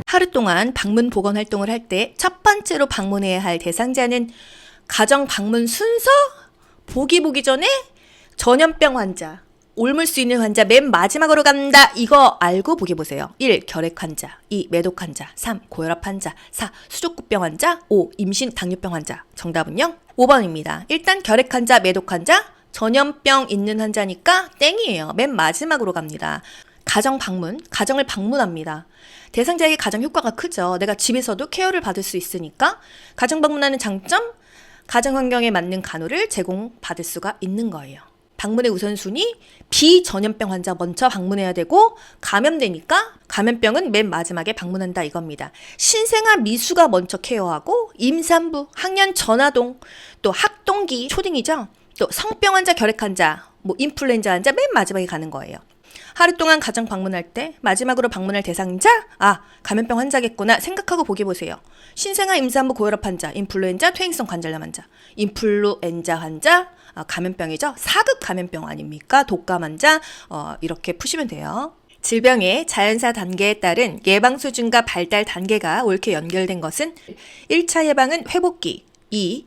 하루 동안 방문 보건 활동을 할 때 첫 번째로 방문해야 할 대상자는 가정 방문 순서 보기 전에 전염병 환자, 옮을 수 있는 환자 맨 마지막으로 간다. 이거 알고 보기 보세요. 1. 결핵 환자, 2. 매독 환자, 3. 고혈압 환자, 4. 수족구병 환자, 5. 임신 당뇨병 환자. 정답은요? 5번입니다. 일단 결핵 환자, 매독 환자, 전염병 있는 환자니까 땡이에요. 맨 마지막으로 갑니다. 가정을 방문합니다. 대상자에게 가장 효과가 크죠. 내가 집에서도 케어를 받을 수 있으니까 가정 방문하는 장점, 가정 환경에 맞는 간호를 제공받을 수가 있는 거예요. 방문의 우선순위, 비전염병 환자 먼저 방문해야 되고 감염되니까 감염병은 맨 마지막에 방문한다 이겁니다. 신생아 미수가 먼저 케어하고 임산부, 학년 전아동, 또 학동기, 초딩이죠. 또 성병 환자, 결핵 환자, 인플루엔자 환자 맨 마지막에 가는 거예요. 하루 동안 가정 방문할 때 마지막으로 방문할 대상자? 감염병 환자겠구나 생각하고 보기 보세요. 신생아, 임산부, 고혈압 환자, 인플루엔자, 퇴행성 관절염 환자. 인플루엔자 환자, 감염병이죠. 4급 감염병 아닙니까? 독감 환자, 이렇게 푸시면 돼요. 질병의 자연사 단계에 따른 예방 수준과 발달 단계가 옳게 연결된 것은 1차 예방은 회복기, 2.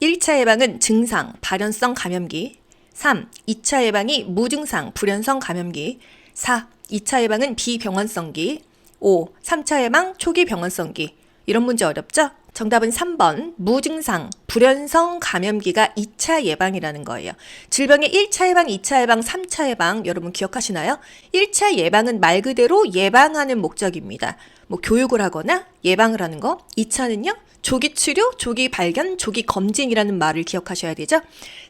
1차 예방은 증상, 발현성 감염기, 3. 2차 예방이 무증상, 불연성 감염기, 4. 2차 예방은 비병원성기, 5. 3차 예방 초기 병원성기. 이런 문제 어렵죠? 정답은 3번 무증상, 불연성 감염기가 2차 예방이라는 거예요. 질병의 1차 예방, 2차 예방, 3차 예방 여러분 기억하시나요? 1차 예방은 말 그대로 예방하는 목적입니다. 교육을 하거나 예방을 하는 거. 2차는요? 조기 치료, 조기 발견, 조기 검진이라는 말을 기억하셔야 되죠.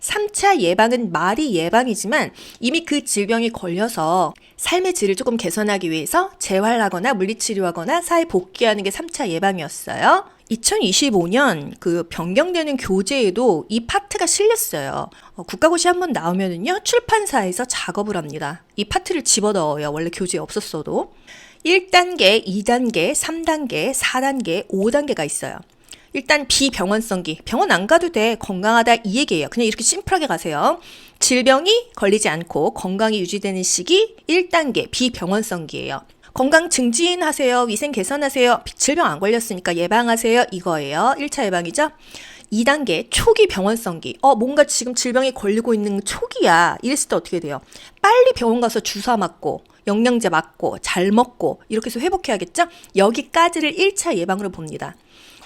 3차 예방은 말이 예방이지만 이미 그 질병이 걸려서 삶의 질을 조금 개선하기 위해서 재활하거나 물리치료하거나 사회 복귀하는 게 3차 예방이었어요. 2025년 변경되는 교재에도 이 파트가 실렸어요. 국가고시 한번 나오면은요, 출판사에서 작업을 합니다. 이 파트를 집어넣어요. 원래 교재에 없었어도. 1단계, 2단계, 3단계, 4단계, 5단계가 있어요. 일단 비병원성기, 병원 안 가도 돼, 건강하다 이 얘기예요. 그냥 이렇게 심플하게 가세요. 질병이 걸리지 않고 건강이 유지되는 시기 1단계 비병원성기예요. 건강 증진하세요, 위생 개선하세요, 질병 안 걸렸으니까 예방하세요 이거예요. 1차 예방이죠. 2단계 초기 병원성기, 뭔가 지금 질병이 걸리고 있는 초기야 이랬을 때 어떻게 돼요? 빨리 병원 가서 주사 맞고 영양제 맞고 잘 먹고 이렇게 해서 회복해야겠죠? 여기까지를 1차 예방으로 봅니다.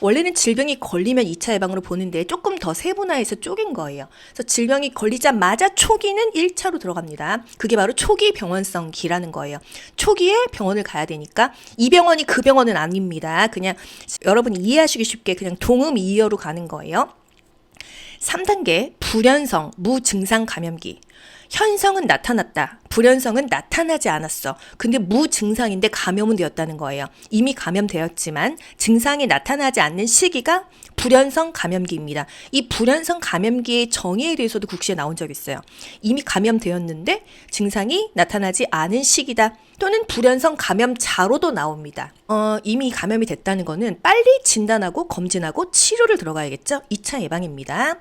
원래는 질병이 걸리면 2차 예방으로 보는데 조금 더 세분화해서 쪼갠 거예요. 그래서 질병이 걸리자마자 초기는 1차로 들어갑니다. 그게 바로 초기 병원성기라는 거예요. 초기에 병원을 가야 되니까 이 병원이 그 병원은 아닙니다. 그냥 여러분이 이해하시기 쉽게 그냥 동음이어로 가는 거예요. 3단계 불연성 무증상 감염기. 현성은 나타났다. 불연성은 나타나지 않았어. 근데 무증상인데 감염은 되었다는 거예요. 이미 감염되었지만 증상이 나타나지 않는 시기가 불연성 감염기입니다. 이 불연성 감염기의 정의에 대해서도 국시에 나온 적이 있어요. 이미 감염되었는데 증상이 나타나지 않은 시기다. 또는 불연성 감염자로도 나옵니다. 이미 감염이 됐다는 거는 빨리 진단하고 검진하고 치료를 들어가야겠죠. 2차 예방입니다.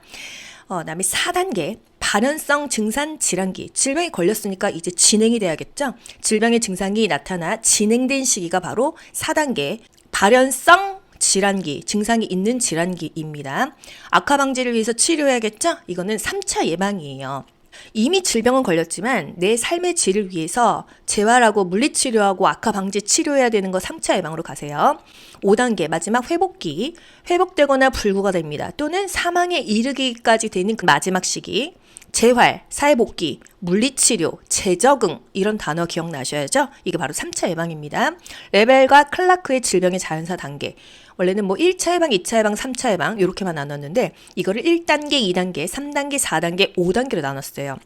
그다음에 4단계 발현성 증산 질환기. 질병이 걸렸으니까 이제 진행이 돼야겠죠. 질병의 증상이 나타나 진행된 시기가 바로 4단계 발현성 질환기, 증상이 있는 질환기입니다. 악화 방지를 위해서 치료해야겠죠. 이거는 3차 예방이에요. 이미 질병은 걸렸지만 내 삶의 질을 위해서 재활하고 물리치료하고 악화 방지 치료해야 되는 거 3차 예방으로 가세요. 5단계 마지막 회복기, 회복되거나 불구가 됩니다. 또는 사망에 이르기까지 되는 그 마지막 시기. 재활, 사회복귀, 물리치료, 재적응 이런 단어 기억나셔야죠. 이게 바로 3차 예방입니다. 레벨과 클라크의 질병의 자연사 단계. 원래는 1차 예방, 2차 예방, 3차 예방 이렇게만 나눴는데 이거를 1단계, 2단계, 3단계, 4단계, 5단계로 나눴어요.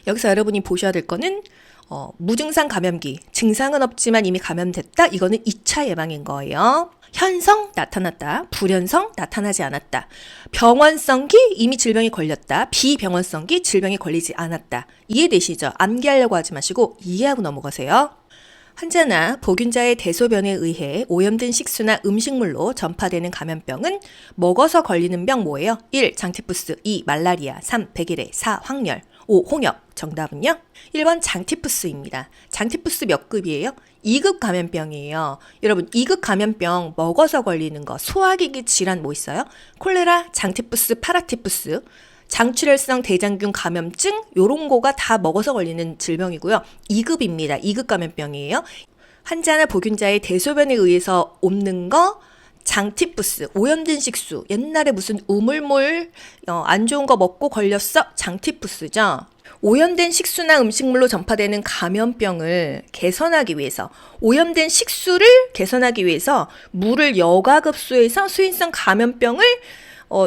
여기서 여러분이 보셔야 될 거는 무증상 감염기, 증상은 없지만 이미 감염됐다. 이거는 2차 예방인 거예요. 현성 나타났다. 불현성 나타나지 않았다. 병원성기 이미 질병이 걸렸다. 비병원성기 질병이 걸리지 않았다. 이해되시죠? 암기하려고 하지 마시고 이해하고 넘어가세요. 환자나 보균자의 대소변에 의해 오염된 식수나 음식물로 전파되는 감염병은 먹어서 걸리는 병 뭐예요? 1. 장티푸스, 2. 말라리아, 3. 백일해, 4. 황열, 5. 홍역. 정답은요? 1번 장티푸스입니다. 장티푸스 몇 급이에요? 2급 감염병이에요. 여러분 2급 감염병 먹어서 걸리는 거 소화기기 질환 뭐 있어요? 콜레라, 장티푸스, 파라티푸스, 장출혈성 대장균 감염증 요런 거가 다 먹어서 걸리는 질병이고요. 2급입니다. 2급 감염병이에요. 환자나 보균자의 대소변에 의해서 옮는 거 장티푸스, 오염된 식수. 옛날에 무슨 우물물 안 좋은 거 먹고 걸렸어? 장티푸스죠. 오염된 식수나 음식물로 전파되는 감염병을 개선하기 위해서, 오염된 식수를 개선하기 위해서 물을 여과급수해서 수인성 감염병을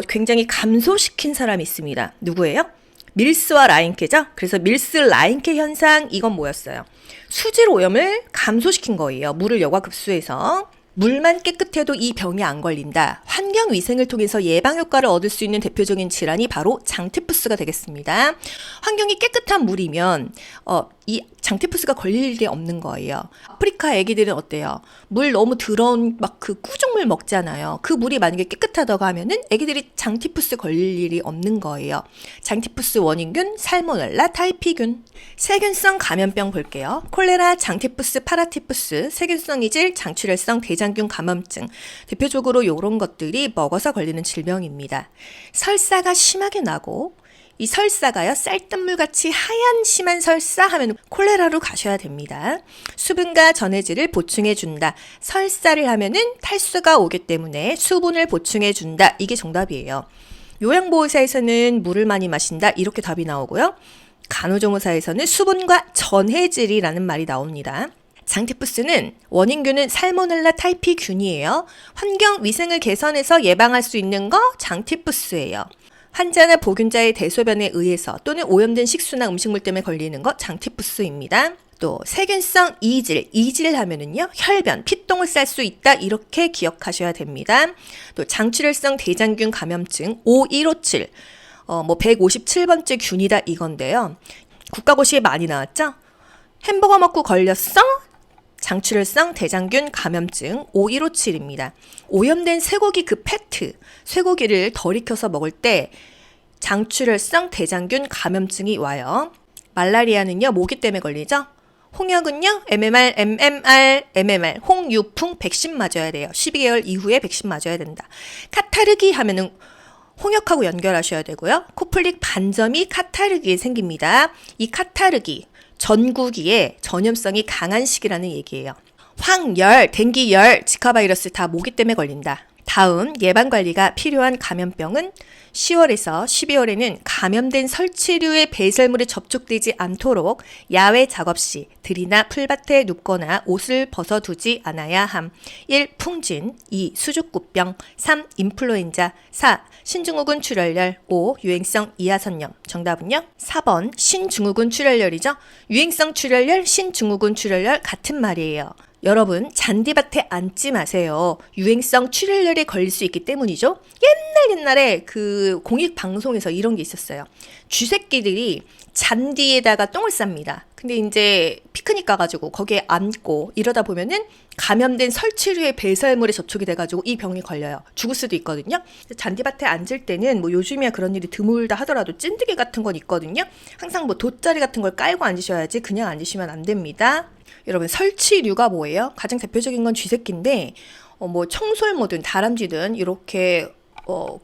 굉장히 감소시킨 사람이 있습니다. 누구예요? 밀스와 라인케죠. 그래서 밀스 라인케 현상, 이건 뭐였어요? 수질 오염을 감소시킨 거예요. 물을 여과급수해서. 물만 깨끗해도 이 병이 안 걸린다. 환경위생을 통해서 예방효과를 얻을 수 있는 대표적인 질환이 바로 장티푸스가 되겠습니다. 환경이 깨끗한 물이면 이 장티푸스가 걸릴 일이 없는 거예요. 아프리카 애기들은 어때요? 물 너무 더러운 막 그 꾸중물 먹잖아요. 그 물이 만약에 깨끗하다고 하면은 애기들이 장티푸스 걸릴 일이 없는 거예요. 장티푸스 원인균 살모넬라 타이피균. 세균성 감염병 볼게요. 콜레라, 장티푸스, 파라티푸스, 세균성 이질, 장출혈성 대장균 감염증. 대표적으로 이런 것들이 먹어서 걸리는 질병입니다. 설사가 심하게 나고, 이 설사가요, 쌀뜨물같이 하얀 심한 설사 하면 콜레라로 가셔야 됩니다. 수분과 전해질을 보충해준다. 설사를 하면은 탈수가 오기 때문에 수분을 보충해준다. 이게 정답이에요. 요양보호사에서는 물을 많이 마신다. 이렇게 답이 나오고요. 간호조무사에서는 수분과 전해질이라는 말이 나옵니다. 장티푸스는 원인균은 살모넬라 타이피균이에요. 환경위생을 개선해서 예방할 수 있는 거 장티푸스예요. 환자나 보균자의 대소변에 의해서 또는 오염된 식수나 음식물 때문에 걸리는 것 장티푸스입니다. 또 세균성 이질 하면은요, 혈변, 피똥을 쌀 수 있다, 이렇게 기억하셔야 됩니다. 또 장출혈성 대장균 감염증 5157, 157번째 균이다 이건데요. 국가고시에 많이 나왔죠? 햄버거 먹고 걸렸어? 장출혈성 대장균 감염증 5157입니다. 오염된 쇠고기 그 패트, 쇠고기를 덜 익혀서 먹을 때 장출혈성 대장균 감염증이 와요. 말라리아는요, 모기 때문에 걸리죠? 홍역은요, MMR, 홍유풍 백신 맞아야 돼요. 12개월 이후에 백신 맞아야 된다. 카타르기 하면은 홍역하고 연결하셔야 되고요. 코플릭 반점이 카타르기에 생깁니다. 이 카타르기, 전구기에 전염성이 강한 시기라는 얘기예요. 황열, 댕기열, 지카바이러스 다 모기 때문에 걸린다. 다음 예방관리가 필요한 감염병은 10월에서 12월에는 감염된 설치류의 배설물에 접촉되지 않도록 야외 작업 시 들이나 풀밭에 눕거나 옷을 벗어두지 않아야 함. 1. 풍진, 2. 수족구병, 3. 인플루엔자, 4. 신증후군 출혈열, 5. 유행성 이하선염. 정답은요? 4번 신증후군 출혈열이죠. 유행성 출혈열, 신증후군 출혈열 같은 말이에요. 여러분, 잔디밭에 앉지 마세요. 유행성 출혈열에 걸릴 수 있기 때문이죠. 옛날에 그 공익방송에서 이런 게 있었어요. 쥐새끼들이 잔디에다가 똥을 쌉니다. 근데 이제 피크닉 가가지고 거기에 앉고 이러다 보면은 감염된 설치류의 배설물에 접촉이 돼가지고 이 병이 걸려요. 죽을 수도 있거든요. 잔디밭에 앉을 때는 뭐 요즘이야 그런 일이 드물다 하더라도 찐득이 같은 건 있거든요. 항상 뭐 돗자리 같은 걸 깔고 앉으셔야지 그냥 앉으시면 안 됩니다. 여러분, 설치류가 뭐예요? 가장 대표적인 건 쥐새끼인데 뭐 청설모든 다람쥐든 이렇게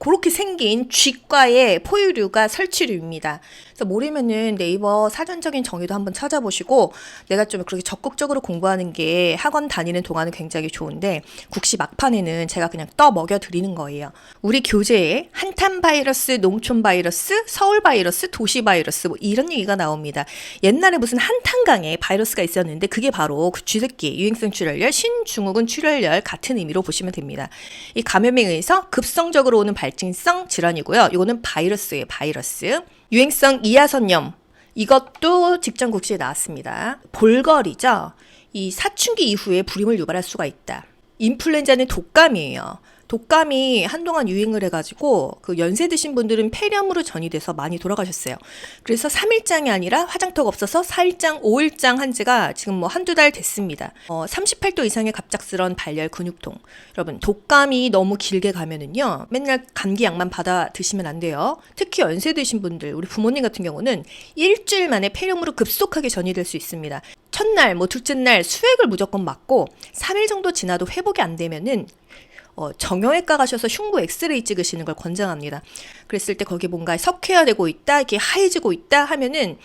그렇게 생긴 쥐과의 포유류가 설치류입니다. 그래서 모르면은 네이버 사전적인 정의도 한번 찾아보시고, 내가 좀 그렇게 적극적으로 공부하는 게 학원 다니는 동안은 굉장히 좋은데 국시 막판에는 제가 그냥 떠먹여 드리는 거예요. 우리 교재에 한탄 바이러스, 농촌 바이러스, 서울 바이러스, 도시 바이러스 뭐 이런 얘기가 나옵니다. 옛날에 무슨 한탄강에 바이러스가 있었는데 그게 바로 그 쥐새끼, 유행성 출혈열, 신증후군 출혈열 같은 의미로 보시면 됩니다. 이 감염에 의해서 급성적으로 오는 발진성 질환이고요. 이거는 바이러스예요, 바이러스. 유행성 이하선염, 이것도 직전 국시에 나왔습니다. 볼거리죠. 이 사춘기 이후에 불임을 유발할 수가 있다. 인플루엔자는 독감이에요. 독감이 한동안 유행을 해가지고 그 연세 드신 분들은 폐렴으로 전이돼서 많이 돌아가셨어요. 그래서 3일장이 아니라 화장터가 없어서 4일장, 5일장 한 지가 지금 뭐 한두 달 됐습니다. 38도 이상의 갑작스런 발열 근육통. 여러분, 독감이 너무 길게 가면은요, 맨날 감기 약만 받아 드시면 안 돼요. 특히 연세 드신 분들, 우리 부모님 같은 경우는 일주일 만에 폐렴으로 급속하게 전이될 수 있습니다. 첫날, 뭐 둘째 날 수액을 무조건 맞고 3일 정도 지나도 회복이 안 되면은 정형외과 가셔서 흉부 엑스레이 찍으시는 걸 권장합니다. 그랬을 때 거기 뭔가 석회화되고 있다, 이렇게 하얘지고 있다 하면은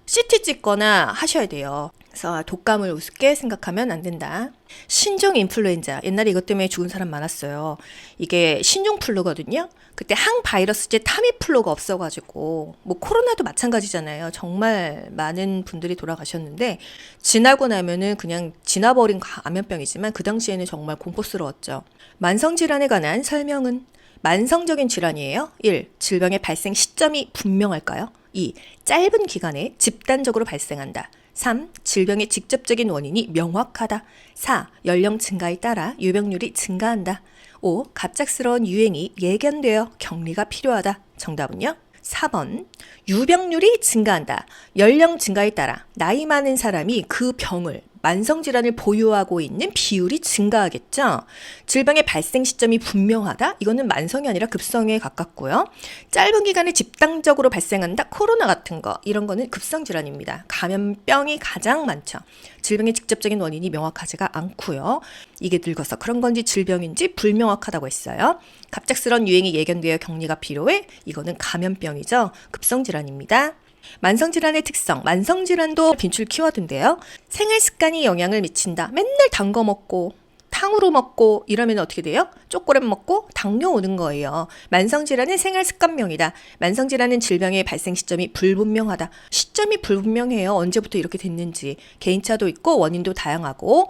CT 찍거나 하셔야 돼요. 그래서 독감을 우습게 생각하면 안 된다. 신종 인플루엔자. 옛날에 이것 때문에 죽은 사람 많았어요. 이게 신종플루거든요. 그때 항바이러스제 타미플루가 없어가지고 뭐 코로나도 마찬가지잖아요. 정말 많은 분들이 돌아가셨는데 지나고 나면은 그냥 지나버린 감염병이지만 그 당시에는 정말 공포스러웠죠. 만성질환에 관한 설명은 만성적인 질환이에요. 1. 질병의 발생 시점이 분명할까요? 2. 짧은 기간에 집단적으로 발생한다. 3. 질병의 직접적인 원인이 명확하다. 4. 연령 증가에 따라 유병률이 증가한다. 5. 갑작스러운 유행이 예견되어 격리가 필요하다. 정답은요? 4번. 유병률이 증가한다. 연령 증가에 따라 나이 많은 사람이 그 병을 만성질환을 보유하고 있는 비율이 증가하겠죠. 질병의 발생 시점이 분명하다. 이거는 만성이 아니라 급성에 가깝고요. 짧은 기간에 집단적으로 발생한다. 코로나 같은 거 이런 거는 급성질환입니다. 감염병이 가장 많죠. 질병의 직접적인 원인이 명확하지가 않고요. 이게 늙어서 그런 건지 질병인지 불명확하다고 했어요. 갑작스러운 유행이 예견되어 격리가 필요해. 이거는 감염병이죠. 급성질환입니다. 만성질환의 특성, 만성질환도 빈출 키워드인데요. 생활습관이 영향을 미친다. 맨날 단 거 먹고 탕후루 먹고 이러면 어떻게 돼요? 초콜릿 먹고 당뇨 오는 거예요. 만성질환은 생활습관명이다. 만성질환은 질병의 발생 시점이 불분명하다. 시점이 불분명해요. 언제부터 이렇게 됐는지. 개인차도 있고 원인도 다양하고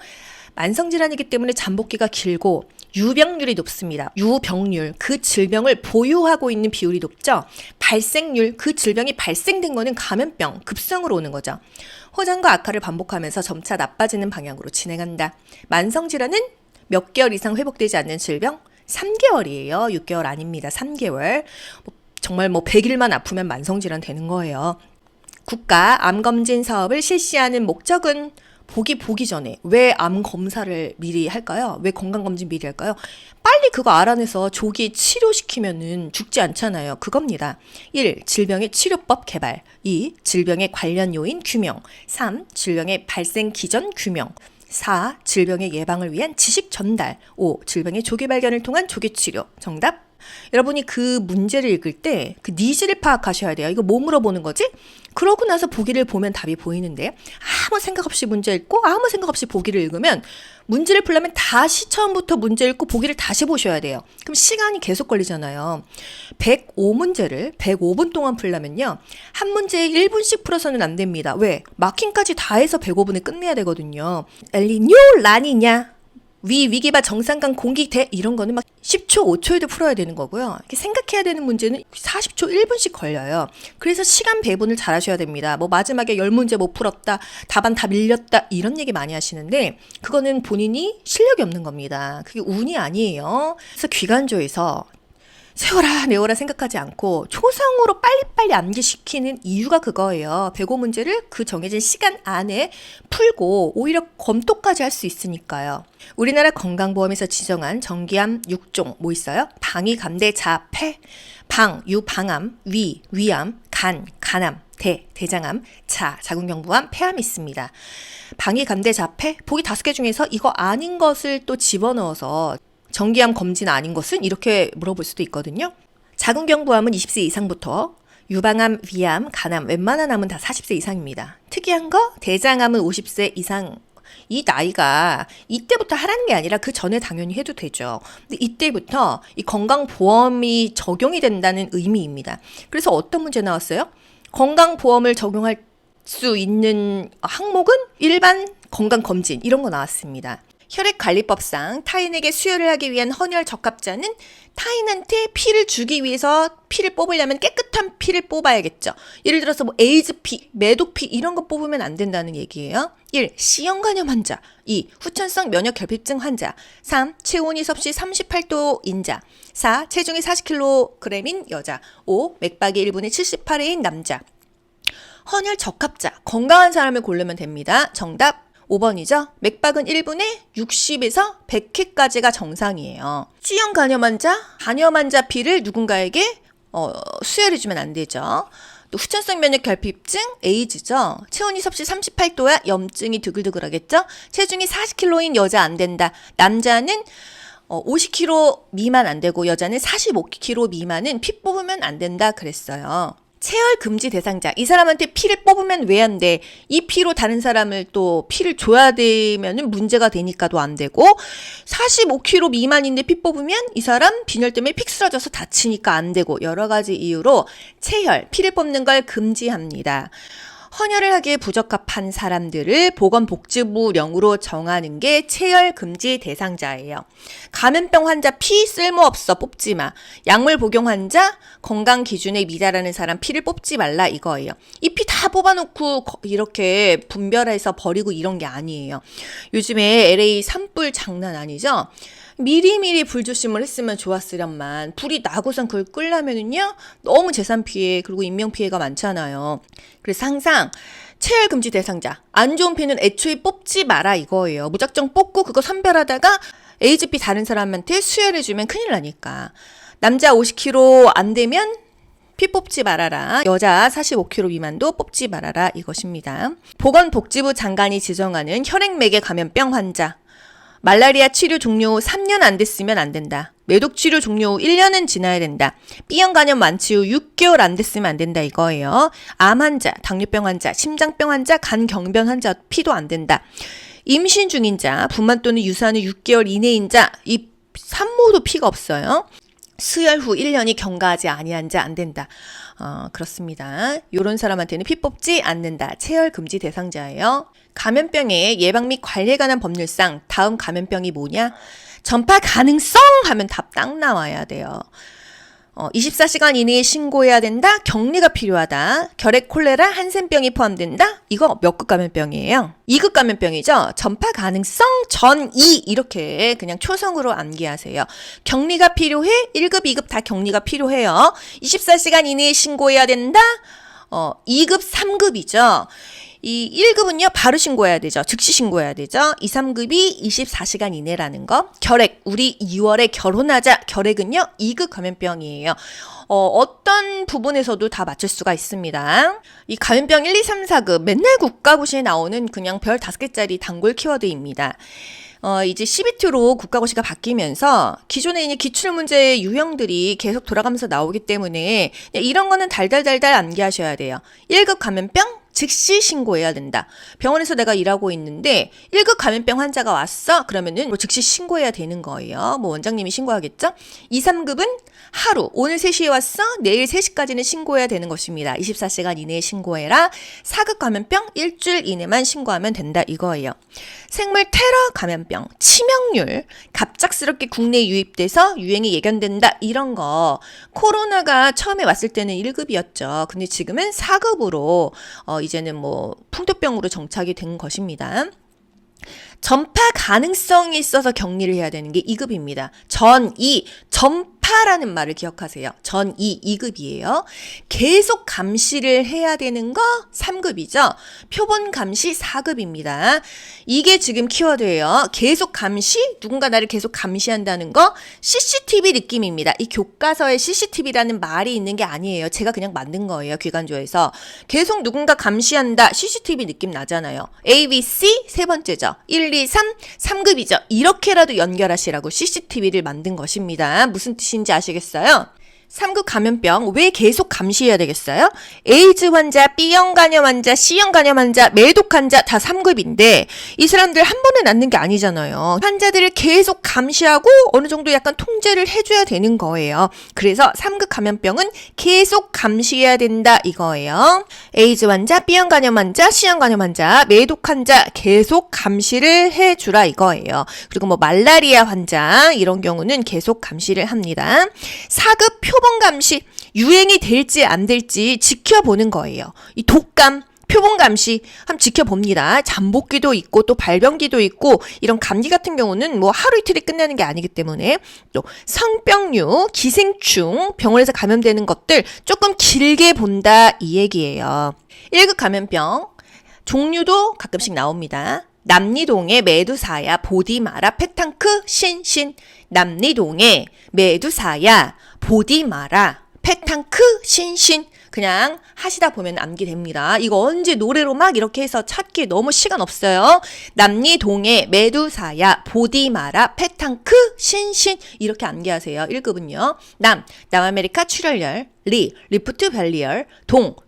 만성질환이기 때문에 잠복기가 길고 유병률이 높습니다. 유병률, 그 질병을 보유하고 있는 비율이 높죠. 발생률, 그 질병이 발생된 거는 감염병, 급성으로 오는 거죠. 호전과 악화를 반복하면서 점차 나빠지는 방향으로 진행한다. 만성질환은 몇 개월 이상 회복되지 않는 질병? 3개월이에요. 6개월 아닙니다. 3개월. 정말 100일만 아프면 만성질환 되는 거예요. 국가 암검진 사업을 실시하는 목적은 보기 전에 왜 암 검사를 미리 할까요? 왜 건강검진 미리 할까요? 빨리 그거 알아내서 조기 치료시키면은 죽지 않잖아요. 그겁니다. 1. 질병의 치료법 개발. 2. 질병의 관련 요인 규명. 3. 질병의 발생 기전 규명. 4. 질병의 예방을 위한 지식 전달. 5. 질병의 조기 발견을 통한 조기 치료. 정답. 여러분이 그 문제를 읽을 때 그 니즈를 파악하셔야 돼요. 이거 뭐 물어보는 거지? 그러고 나서 보기를 보면 답이 보이는데 아무 생각 없이 문제 읽고 아무 생각 없이 보기를 읽으면 문제를 풀려면 다시 처음부터 문제 읽고 보기를 다시 보셔야 돼요. 그럼 시간이 계속 걸리잖아요. 105문제를 105분 동안 풀려면요. 한 문제에 1분씩 풀어서는 안 됩니다. 왜? 마킹까지 다 해서 105분에 끝내야 되거든요. 엘니뇨, 라니냐. 위기바 정상강 공기대 이런 거는 막 10초, 5초에도 풀어야 되는 거고요. 이렇게 생각해야 되는 문제는 40초, 1분씩 걸려요. 그래서 시간 배분을 잘 하셔야 됩니다. 뭐 마지막에 10문제 못 풀었다, 답안 다 밀렸다 이런 얘기 많이 하시는데 그거는 본인이 실력이 없는 겁니다. 그게 운이 아니에요. 그래서 기관조에서 세워라 내워라 생각하지 않고 초성으로 빨리빨리 암기시키는 이유가 그거예요. 105문제를 그 정해진 시간 안에 풀고 오히려 검토까지 할 수 있으니까요. 우리나라 건강보험에서 지정한 정기암 6종 뭐 있어요? 방위, 감대, 자, 폐. 방, 유방암, 위암, 간암, 대장암, 자궁경부암, 폐암이 있습니다. 방위, 감대, 자, 폐. 보기 5개 중에서 이거 아닌 것을 또 집어넣어서 정기암 검진 아닌 것은 이렇게 물어볼 수도 있거든요. 자궁경부암은 20세 이상부터, 유방암, 위암, 간암, 웬만한 암은 다 40세 이상입니다. 특이한 거 대장암은 50세 이상. 이 나이가 이때부터 하라는 게 아니라 그 전에 당연히 해도 되죠. 근데 이때부터 이 건강보험이 적용이 된다는 의미입니다. 그래서 어떤 문제 나왔어요? 건강보험을 적용할 수 있는 항목은 일반 건강검진 이런 거 나왔습니다. 혈액관리법상 타인에게 수혈을 하기 위한 헌혈 적합자는 타인한테 피를 주기 위해서 피를 뽑으려면 깨끗한 피를 뽑아야겠죠. 예를 들어서 뭐 에이즈 피, 매독 피 이런 거 뽑으면 안 된다는 얘기예요. 1. C형 간염 환자. 2. 후천성 면역 결핍증 환자. 3. 체온이 섭씨 38도인 자. 4. 체중이 40kg인 여자. 5. 맥박이 1분에 78회인 남자. 헌혈 적합자, 건강한 사람을 고르면 됩니다. 정답 5번이죠. 맥박은 1분에 60에서 100회까지가 정상이에요. C형 간염 환자 피를 누군가에게 수혈해주면 안 되죠. 또 후천성 면역 결핍증, 에이즈죠. 체온이 섭씨 38도야 염증이 드글드글하겠죠. 체중이 40kg인 여자 안 된다. 남자는 50kg 미만 안 되고 여자는 45kg 미만은 피 뽑으면 안 된다 그랬어요. 체열 금지 대상자. 이 사람한테 피를 뽑으면 왜 안 돼? 이 피로 다른 사람을 또 피를 줘야 되면은 문제가 되니까도 안 되고 45kg 미만인데 피 뽑으면 이 사람 빈혈 때문에 픽 쓰러져서 다치니까 안 되고 여러 가지 이유로 체열, 피를 뽑는 걸 금지합니다. 헌혈을 하기에 부적합한 사람들을 보건복지부령으로 정하는 게 체열 금지 대상자예요. 감염병 환자 피 쓸모없어 뽑지 마. 약물 복용 환자 건강 기준에 미달하는 사람 피를 뽑지 말라 이거예요. 이 피 다 뽑아놓고 이렇게 분별해서 버리고 이런 게 아니에요. 요즘에 LA 산불 장난 아니죠? 미리미리 불조심을 했으면 좋았으련만 불이 나고선 그걸 끌려면은요 너무 재산 피해 그리고 인명 피해가 많잖아요. 그래서 항상 체열 금지 대상자 안 좋은 피는 애초에 뽑지 마라 이거예요. 무작정 뽑고 그거 선별하다가 에이즈 피 다른 사람한테 수혈해주면 큰일 나니까. 남자 50kg 안 되면 피 뽑지 말아라. 여자 45kg 미만도 뽑지 말아라 이것입니다. 보건복지부 장관이 지정하는 혈액맥의 감염병 환자. 말라리아 치료 종료 후 3년 안 됐으면 안 된다. 매독 치료 종료 후 1년은 지나야 된다. B형 간염 완치 후 6개월 안 됐으면 안 된다 이거예요. 암 환자, 당뇨병 환자, 심장병 환자, 간경변 환자 피도 안 된다. 임신 중인 자, 분만 또는 유산 후 6개월 이내인 자, 이 산모도 피가 없어요. 수혈 후 1년이 경과하지 아니한 자 안 된다. 그렇습니다. 이런 사람한테는 피 뽑지 않는다. 체열 금지 대상자예요. 감염병의 예방 및 관리에 관한 법률상 다음 감염병이 뭐냐? 전파 가능성 하면 답 딱 나와야 돼요. 24시간 이내에 신고해야 된다. 격리가 필요하다. 결핵, 콜레라, 한센병이 포함된다. 이거 몇 급 감염병이에요? 2급 감염병이죠. 전파 가능성 전2 이렇게 그냥 초성으로 암기하세요. 격리가 필요해? 1급, 2급 다 격리가 필요해요. 24시간 이내에 신고해야 된다. 2급, 3급이죠. 이 1급은요, 바로 신고해야 되죠. 즉시 신고해야 되죠. 2, 3급이 24시간 이내라는 거. 결핵, 우리 2월에 결혼하자. 결핵은요, 2급 감염병이에요. 어떤 부분에서도 다 맞출 수가 있습니다. 이 감염병 1, 2, 3, 4급, 맨날 국가고시에 나오는 그냥 별 5개짜리 단골 키워드입니다. 이제 CBT로 국가고시가 바뀌면서 기존에 있는 기출문제의 유형들이 계속 돌아가면서 나오기 때문에 이런 거는 달달달달 암기하셔야 돼요. 1급 감염병? 즉시 신고해야 된다. 병원에서 내가 일하고 있는데 1급 감염병 환자가 왔어? 그러면은 뭐 즉시 신고해야 되는 거예요. 뭐 원장님이 신고하겠죠? 2, 3급은 하루, 오늘 3시에 왔어? 내일 3시까지는 신고해야 되는 것입니다. 24시간 이내에 신고해라. 4급 감염병 일주일 이내만 신고하면 된다 이거예요. 생물 테러 감염병, 치명률, 갑작스럽게 국내에 유입돼서 유행이 예견된다 이런 거. 코로나가 처음에 왔을 때는 1급이었죠. 근데 지금은 4급으로 이제는 뭐 풍토병으로 정착이 된 것입니다. 전파 가능성이 있어서 격리를 해야 되는 게 2급입니다. 전파라는 말을 기억하세요. 전 2급이에요. 계속 감시를 해야 되는 거 3급이죠. 표본 감시 4급입니다. 이게 지금 키워드예요. 계속 감시, 누군가 나를 계속 감시한다는 거 CCTV 느낌입니다. 이 교과서에 CCTV라는 말이 있는 게 아니에요. 제가 그냥 만든 거예요. 기관조에서. 계속 누군가 감시한다. CCTV 느낌 나잖아요. A, B, C 세 번째죠. 1, 2, 3, 3급이죠. 이렇게라도 연결하시라고 CCTV를 만든 것입니다. 무슨 뜻인지 아시겠어요? 3급 감염병 왜 계속 감시해야 되겠어요? 에이즈 환자, B형 간염 환자, C형 간염 환자, 매독 환자 다 3급인데 이 사람들 한 번에 낫는 게 아니잖아요. 환자들을 계속 감시하고 어느 정도 약간 통제를 해줘야 되는 거예요. 그래서 3급 감염병은 계속 감시해야 된다 이거예요. 에이즈 환자, B형 간염 환자, C형 간염 환자, 매독 환자 계속 감시를 해주라 이거예요. 그리고 뭐 말라리아 환자 이런 경우는 계속 감시를 합니다. 4급 표본 감시, 유행이 될지 안 될지 지켜보는 거예요. 이 독감, 표본 감시 한번 지켜봅니다. 잠복기도 있고 또 발병기도 있고 이런 감기 같은 경우는 뭐 하루 이틀이 끝나는 게 아니기 때문에 또 성병류, 기생충, 병원에서 감염되는 것들 조금 길게 본다 이 얘기예요. 1급 감염병 종류도 가끔씩 나옵니다. 남리동의 메두사야, 보디마라, 페탕크, 신신. 남리동의 메두사야, 보디마라, 페탕크, 신신. 그냥 하시다 보면 암기됩니다. 이거 언제 노래로 막 이렇게 해서 찾기 너무 시간 없어요. 남리동의 메두사야, 보디마라, 페탕크, 신신. 이렇게 암기하세요. 1급은요. 남아메리카 출혈열. 리프트 밸리열.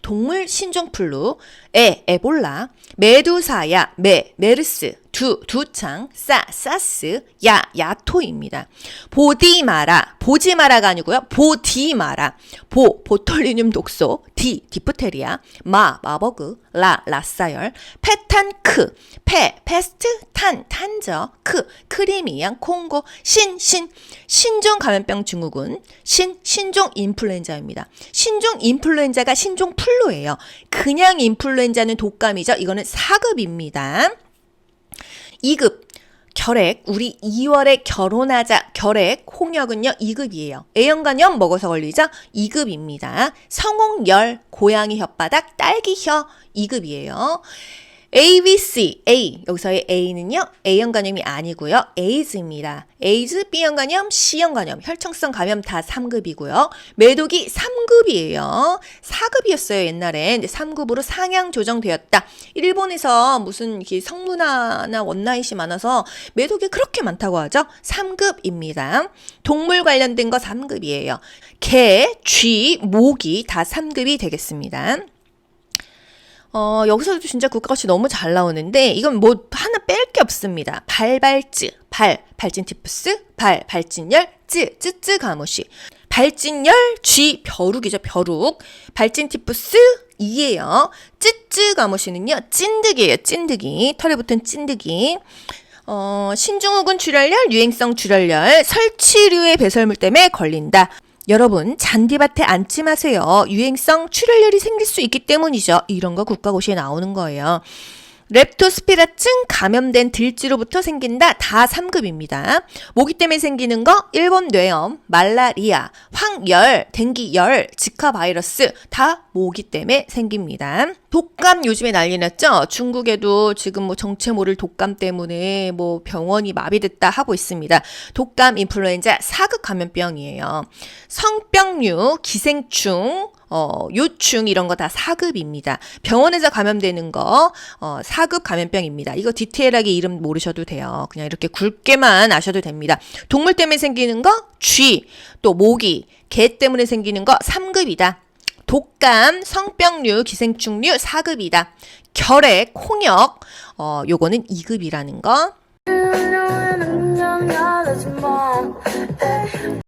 동물 신종플루. 에볼라. 메두사야, 메르스. 두창, 사스, 야토입니다. 보지마라가 아니고요. 보디마라. 보톨리듐 독소. 디프테리아. 마버그. 라사열. 페탄크. 페스트, 탄저. 크리미안, 콩고. 신종 감염병 증후군. 신종 인플루엔자입니다. 신종 인플루엔자가 신종 플루예요. 그냥 인플루엔자는 독감이죠. 이거는 4급입니다. 2급 결핵, 우리 2월에 결혼하자 결핵, 홍역은요 2급이에요. A형 간염 먹어서 걸리죠? 2급입니다. 성홍열, 고양이 혓바닥, 딸기혀 2급이에요. ABC, A, 여기서의 A는요, A형 간염이 아니고요, 에이즈입니다. 에이즈, B형 간염, C형 간염, 혈청성 감염 다 3급이고요. 매독이 3급이에요. 4급이었어요, 옛날엔. 3급으로 상향 조정되었다. 일본에서 무슨 성문화나 원나잇이 많아서 매독이 그렇게 많다고 하죠? 3급입니다. 동물 관련된 거 3급이에요. 개, 쥐, 모기 다 3급이 되겠습니다. 여기서도 진짜 국가고시 너무 잘 나오는데 이건 뭐 하나 뺄 게 없습니다. 발발증, 발진티푸스, 발진열, 쯔쯔 가무시. 발진열, 쥐, 벼룩이죠, 벼룩. 발진티푸스 2예요. 쯔쯔 가무시는요, 찐득이에요, 찐득이. 털에 붙은 찐득이. 신증후군 출혈열, 유행성 출혈열, 설치류의 배설물 때문에 걸린다. 여러분 잔디밭에 앉지 마세요. 유행성 출혈열이 생길 수 있기 때문이죠. 이런 거 국가고시에 나오는 거예요. 렙토스피라증 감염된 들쥐로부터 생긴다. 다 3급입니다. 모기 때문에 생기는 거 일본 뇌염, 말라리아, 황열, 댕기열, 지카 바이러스 다 모기 때문에 생깁니다. 독감 요즘에 난리 났죠? 중국에도 지금 뭐 정체 모를 독감 때문에 뭐 병원이 마비됐다 하고 있습니다. 독감 인플루엔자 4급 감염병이에요. 성병류, 기생충, 요충 이런 거 다 4급입니다. 병원에서 감염되는 거 4급 감염병입니다. 이거 디테일하게 이름 모르셔도 돼요. 그냥 이렇게 굵게만 아셔도 됩니다. 동물 때문에 생기는 거 쥐, 또 모기, 개 때문에 생기는 거 3급이다. 독감, 성병류, 기생충류 4급이다. 결핵, 홍역 요거는 2급이라는 거.